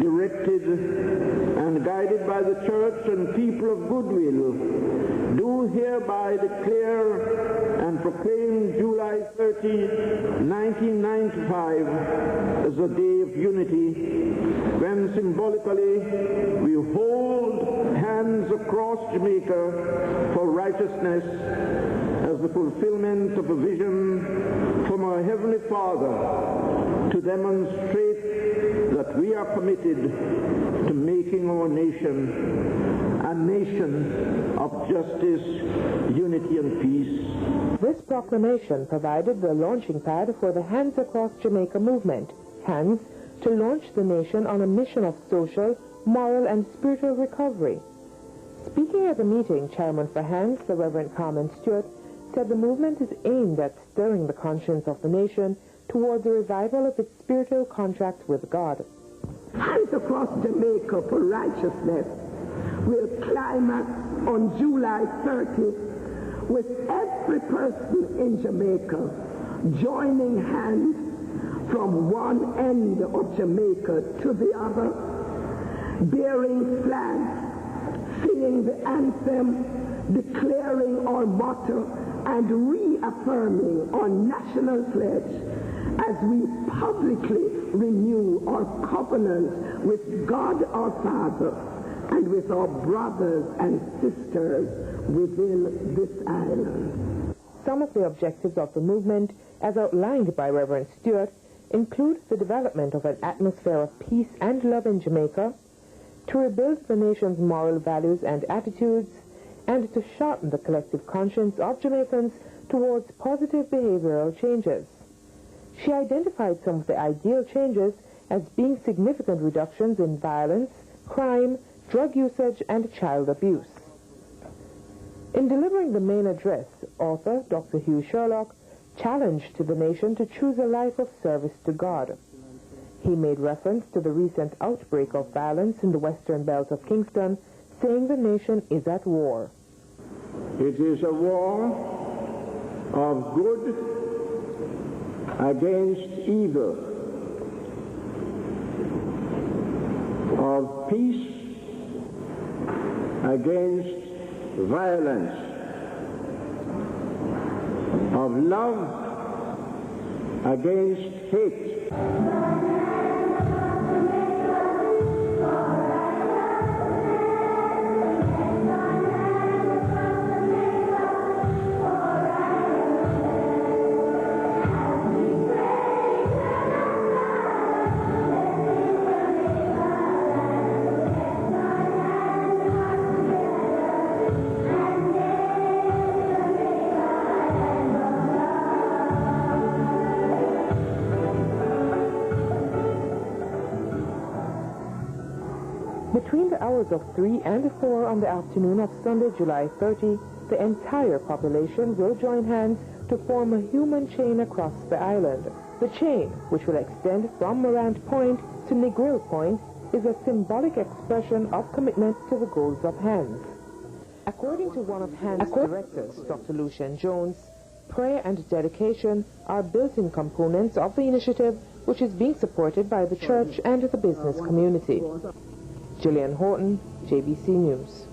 directed and guided by the Church and people of goodwill, do hereby declare and proclaim July 30, 1995 as a day of unity, when symbolically we hold hands across Jamaica for righteousness as the fulfillment of a vision from our Heavenly Father to demonstrate that we are committed to making our nation a nation of justice, unity, and peace. This proclamation provided the launching pad for the Hands Across Jamaica movement, HANDS, to launch the nation on a mission of social, moral, and spiritual recovery. Speaking at the meeting, Chairman for HANDS, the Reverend Carmen Stewart, said the movement is aimed at stirring the conscience of the nation towards a revival of its spiritual contract with God. Hands Across Jamaica for Righteousness will climax on July 30 with every person in Jamaica joining hands from one end of Jamaica to the other, bearing flags, singing the anthem, declaring our motto, and reaffirming our national pledge as we publicly renew our covenant with God our Father and with our brothers and sisters within this island. Some of the objectives of the movement, as outlined by Reverend Stewart, include the development of an atmosphere of peace and love in Jamaica, to rebuild the nation's moral values and attitudes, and to sharpen the collective conscience of Jamaicans towards positive behavioral changes. She identified some of the ideal changes as being significant reductions in violence, crime, drug usage, and child abuse. In delivering the main address, author Dr. Hugh Sherlock challenged the nation to choose a life of service to God. He made reference to the recent outbreak of violence in the western belt of Kingston, saying the nation is at war. It is a war of good against evil, of peace against violence, of love against hate. Between the hours of 3 and 4 on the afternoon of Sunday, July 30, the entire population will join hands to form a human chain across the island. The chain, which will extend from Morant Point to Negril Point, is a symbolic expression of commitment to the goals of HANDS. According to one of HANDS' directors, Dr. Lucian Jones, prayer and dedication are built-in components of the initiative, which is being supported by the church and the business community. Gillian Horton, JBC News.